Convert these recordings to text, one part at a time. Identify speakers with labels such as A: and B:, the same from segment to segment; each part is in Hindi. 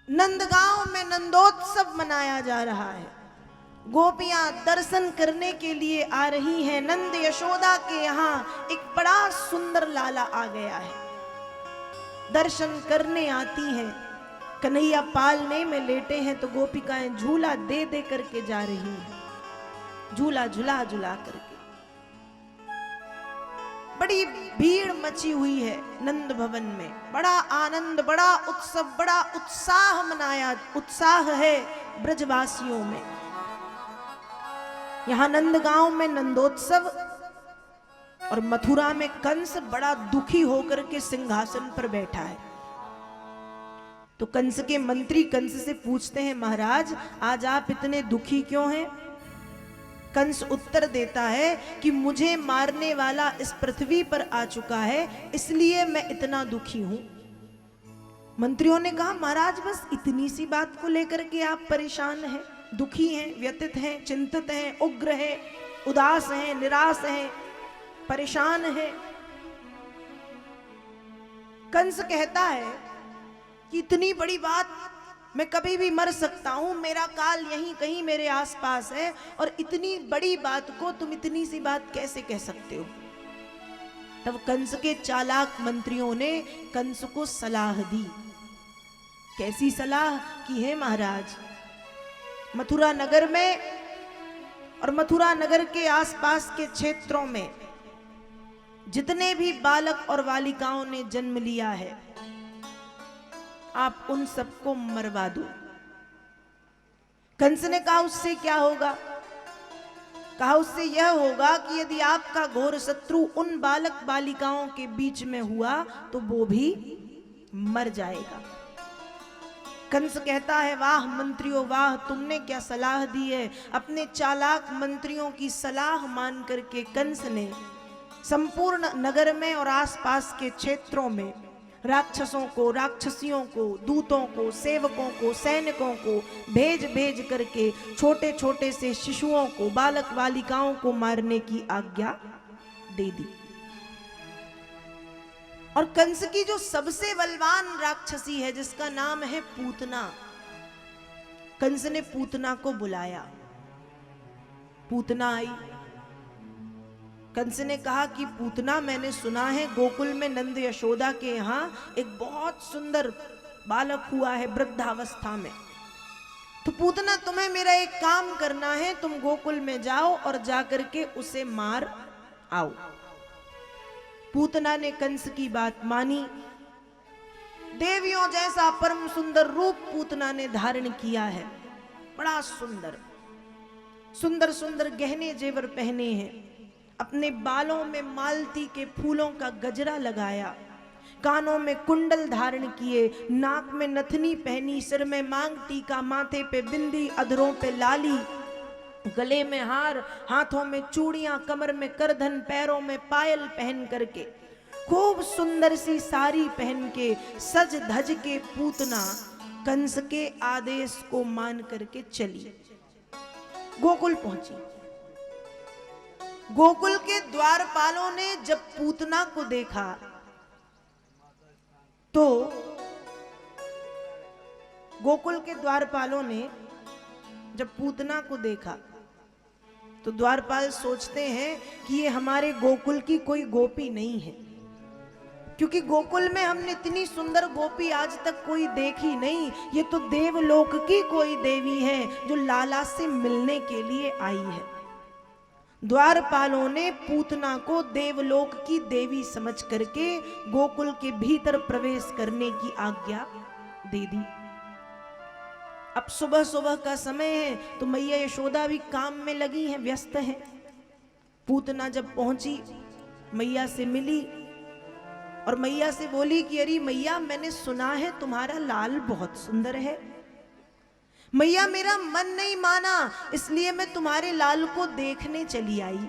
A: नंदगांव में नंदोत्सव मनाया जा रहा है। गोपियां दर्शन करने के लिए आ रही हैं। नंद यशोदा के यहाँ एक बड़ा सुंदर लाला आ गया है, दर्शन करने आती हैं। कन्हैया पालने में लेटे हैं तो गोपिकाएं झूला दे दे करके जा रही हैं, झूला झुला झुला करके। बड़ी भीड़ मची हुई है नंद भवन में, बड़ा आनंद, बड़ा उत्सव, बड़ा उत्साह है ब्रजवासियों में। यहां नंदगांव में नंदोत्सव और मथुरा में कंस बड़ा दुखी होकर के सिंहासन पर बैठा है। तो कंस के मंत्री कंस से पूछते हैं, महाराज आज आप इतने दुखी क्यों हैं? कंस उत्तर देता है कि मुझे मारने वाला इस पृथ्वी पर आ चुका है, इसलिए मैं इतना दुखी हूं। मंत्रियों ने कहा, महाराज बस इतनी सी बात को लेकर के आप परेशान हैं, दुखी हैं, व्यथित हैं, चिंतित हैं, उग्र हैं, उदास हैं, निराश हैं, परेशान हैं। कंस कहता है कि इतनी बड़ी बात, मैं कभी भी मर सकता हूं, मेरा काल यहीं कहीं मेरे आसपास है, और इतनी बड़ी बात को तुम इतनी सी बात कैसे कह सकते हो? तब कंस के चालाक मंत्रियों ने कंस को सलाह दी। कैसी सलाह की है महाराज? मथुरा नगर में और मथुरा नगर के आसपास के क्षेत्रों में जितने भी बालक और बालिकाओं ने जन्म लिया है, आप उन सबको मरवा दो। कंस ने कहा, उससे क्या होगा? कहा, उससे यह होगा कि यदि आपका घोर शत्रु उन बालक बालिकाओं के बीच में हुआ तो वो भी मर जाएगा। कंस कहता है, वाह मंत्रियों वाह, तुमने क्या सलाह दी है। अपने चालाक मंत्रियों की सलाह मान करके कंस ने संपूर्ण नगर में और आसपास के क्षेत्रों में राक्षसों को, राक्षसियों को, दूतों को, सेवकों को, सैनिकों को भेज भेज करके छोटे छोटे से शिशुओं को, बालक बालिकाओं को मारने की आज्ञा दे दी। और कंस की जो सबसे बलवान राक्षसी है, जिसका नाम है पूतना, कंस ने पूतना को बुलाया। पूतना आई। कंस ने कहा कि पूतना, मैंने सुना है गोकुल में नंद यशोदा के यहाँ एक बहुत सुंदर बालक हुआ है वृद्धावस्था में। तो पूतना, तुम्हें मेरा एक काम करना है, तुम गोकुल में जाओ और जाकर के उसे मार आओ। पूतना ने कंस की बात मानी। देवियों जैसा परम सुंदर रूप पूतना ने धारण किया है, बड़ा सुंदर, सुंदर सुंदर गहने जेवर पहने हैं, अपने बालों में मालती के फूलों का गजरा लगाया, कानों में कुंडल धारण किए, नाक में नथनी पहनी, सिर में मांग टीका, माथे पे बिंदी, अधरों पे लाली, गले में हार, हाथों में चूड़ियां, कमर में करधन, पैरों में पायल पहन करके, खूब सुंदर सी साड़ी पहन के, सज धज के पूतना कंस के आदेश को मान करके चली, गोकुल पहुंची। गोकुल के द्वारपालों ने जब पूतना को देखा तो गोकुल के द्वारपालों ने जब पूतना को देखा तो द्वारपाल सोचते हैं कि ये हमारे गोकुल की कोई गोपी नहीं है, क्योंकि गोकुल में हमने इतनी सुंदर गोपी आज तक कोई देखी नहीं। ये तो देवलोक की कोई देवी है जो लाला से मिलने के लिए आई है। द्वारपालों ने पूतना को देवलोक की देवी समझ करके गोकुल के भीतर प्रवेश करने की आज्ञा दे दी। अब सुबह सुबह का समय है तो मैया यशोदा भी काम में लगी हैं, व्यस्त हैं। पूतना जब पहुंची, मैया से मिली और मैया से बोली कि अरे मैया, मैंने सुना है तुम्हारा लाल बहुत सुंदर है। मैया, मेरा मन नहीं माना, इसलिए मैं तुम्हारे लाल को देखने चली आई।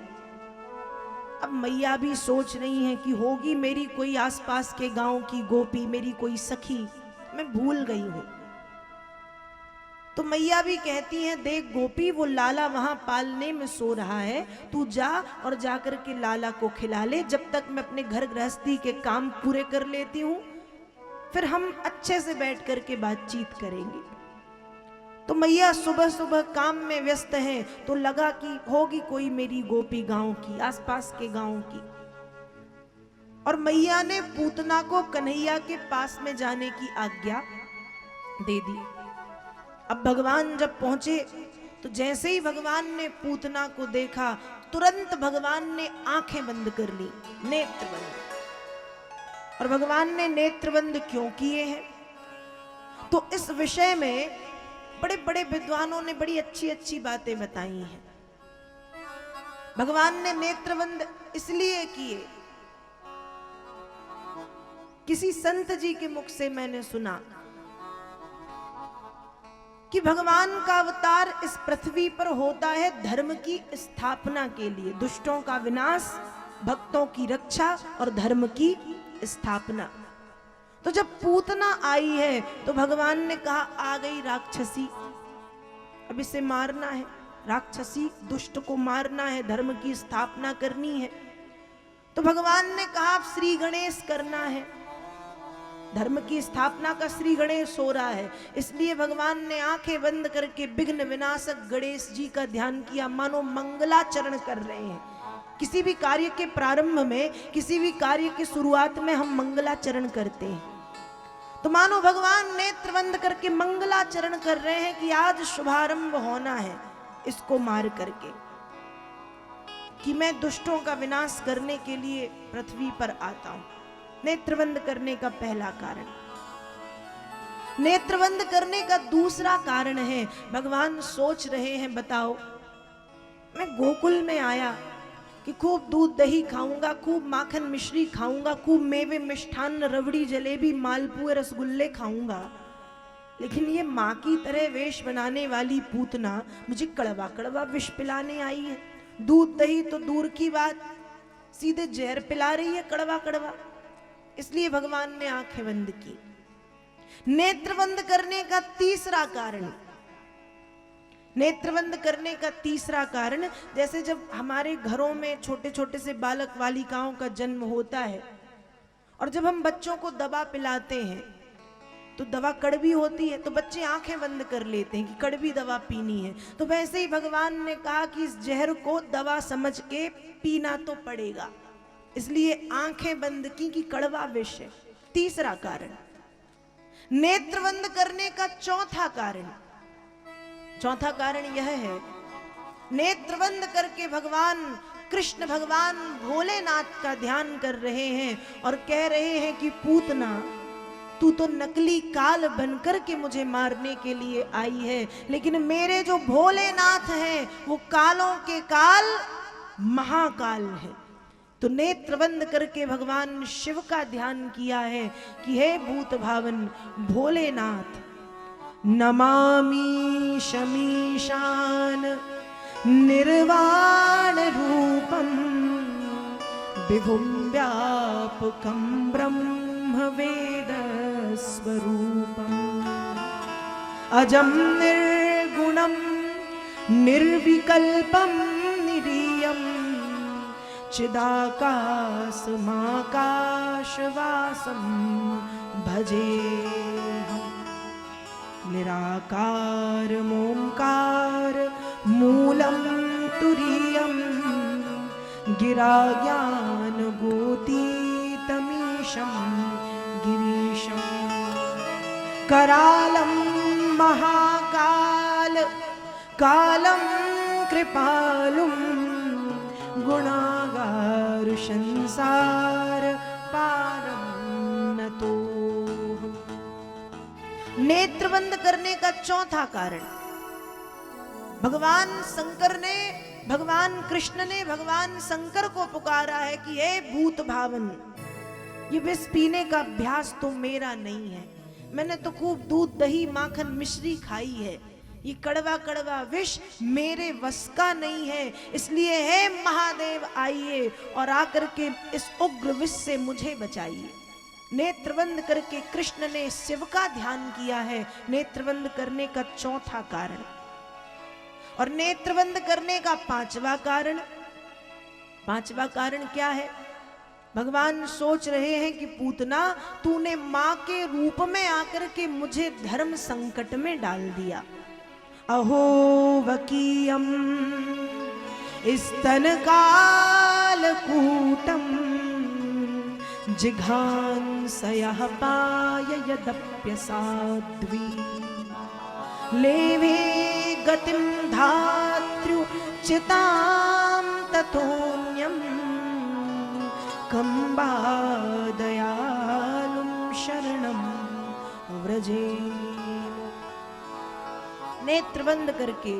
A: अब मैया भी सोच रही हैं कि होगी मेरी कोई आसपास के गांव की गोपी, मेरी कोई सखी, मैं भूल गई हूं। तो मैया भी कहती हैं, देख गोपी, वो लाला वहां पालने में सो रहा है, तू जा और जाकर के लाला को खिला ले, जब तक मैं अपने घर गृहस्थी के काम पूरे कर लेती हूं, फिर हम अच्छे से बैठ करके बातचीत करेंगे। तो मैया सुबह सुबह काम में व्यस्त हैं, तो लगा कि होगी कोई मेरी गोपी गांव की, आसपास के गांव की। और मैया ने पूतना को कन्हैया के पास में जाने की आज्ञा दे दी। अब भगवान जब पहुंचे तो जैसे ही भगवान ने पूतना को देखा, तुरंत भगवान ने आंखें बंद कर ली, नेत्र बंद। और भगवान ने नेत्र बंद क्यों किए हैं, तो इस विषय में बड़े बड़े विद्वानों ने बड़ी अच्छी अच्छी बातें बताई हैं। भगवान ने नेत्र बंद इसलिए किए, किसी संत जी के मुख से मैंने सुना कि भगवान का अवतार इस पृथ्वी पर होता है धर्म की स्थापना के लिए, दुष्टों का विनाश, भक्तों की रक्षा और धर्म की स्थापना। तो जब पूतना आई है तो भगवान ने कहा आ गई राक्षसी, अब इसे मारना है, राक्षसी दुष्ट को मारना है, धर्म की स्थापना करनी है। तो भगवान ने कहा अब श्री गणेश करना है, धर्म की स्थापना का श्री गणेश हो रहा है। इसलिए भगवान ने आंखें बंद करके विघ्न विनाशक गणेश जी का ध्यान किया, मानो मंगलाचरण कर रहे हैं। किसी भी कार्य के प्रारंभ में, किसी भी कार्य की शुरुआत में हम मंगलाचरण करते हैं। तो मानो भगवान नेत्र बंद करके मंगलाचरण कर रहे हैं कि आज शुभारंभ होना है, इसको मार करके, कि मैं दुष्टों का विनाश करने के लिए पृथ्वी पर आता हूं। नेत्रबंद करने का पहला कारण। नेत्रबंद करने का दूसरा कारण है, भगवान सोच रहे हैं बताओ, मैं गोकुल में आया कि खूब दूध दही खाऊंगा, खूब माखन मिश्री खाऊंगा, खूब मेवे मिष्ठान रबड़ी जलेबी मालपुए रसगुल्ले खाऊंगा, लेकिन ये माँ की तरह वेश बनाने वाली पूतना मुझे कड़वा कड़वा विष पिलाने आई है। दूध दही तो दूर की बात, सीधे जहर पिला रही है, कड़वा कड़वा। इसलिए भगवान ने आंखें बंद की। नेत्र बंद करने का तीसरा कारण, नेत्र बंद करने का तीसरा कारण, जैसे जब हमारे घरों में छोटे छोटे से बालक बालिकाओं का जन्म होता है और जब हम बच्चों को दवा पिलाते हैं तो दवा कड़वी होती है, तो बच्चे आंखें बंद कर लेते हैं कि कड़वी दवा पीनी है। तो वैसे ही भगवान ने कहा कि इस जहर को दवा समझ के पीना तो पड़ेगा, इसलिए आंखें बंद की कि कड़वा विष है। तीसरा कारण। नेत्र बंद करने का चौथा कारण, चौथा कारण यह है, नेत्र बंद करके भगवान कृष्ण, भगवान भोलेनाथ का ध्यान कर रहे हैं और कह रहे हैं कि पूतना तू तो नकली काल बनकर के मुझे मारने के लिए आई है, लेकिन मेरे जो भोलेनाथ हैं वो कालों के काल महाकाल है। तो नेत्र बंद करके भगवान शिव का ध्यान किया है कि हे भूत भावन भोलेनाथ, नमामि शमीशान निर्वाण रूपम विभुम व्यापकं ब्रह्म वेद स्वरूपम अजं निर्गुणं निर्विकल्पं निरीयं चिदाकाशमाकाशवासं भजेऽहम्। निराकार मोंकार मूलं तुरीयं गिरा ज्ञान गोतीतमीशं गिरीशं करालं महाकाल कालं कृपालुं गुणागार संसार पारं नतोऽहम्। नेत्र बंद करने का चौथा कारण, भगवान शंकर ने, भगवान कृष्ण ने भगवान शंकर को पुकारा है कि हे भूत भावन, ये विष पीने का अभ्यास तो मेरा नहीं है, मैंने तो खूब दूध दही माखन मिश्री खाई है, ये कड़वा कड़वा विष मेरे वश का नहीं है, इसलिए हे महादेव आइए और आकर के इस उग्र विष से मुझे बचाइए। नेत्र बंद करके कृष्ण ने शिव का ध्यान किया है, नेत्र बंद करने का चौथा कारण। और नेत्र बंद करने का पांचवा कारण, पांचवा कारण क्या है? भगवान सोच रहे हैं कि पूतना, तूने मां के रूप में आकर के मुझे धर्म संकट में डाल दिया। अहो वकीयम स्तन कालकूटम जिघांसयः पाययदप्यसाध्वी लेवे गतिं धात्र्युचितां ततोऽन्यं कंबादयालुं शरणं व्रजे। नेत्र बंद करके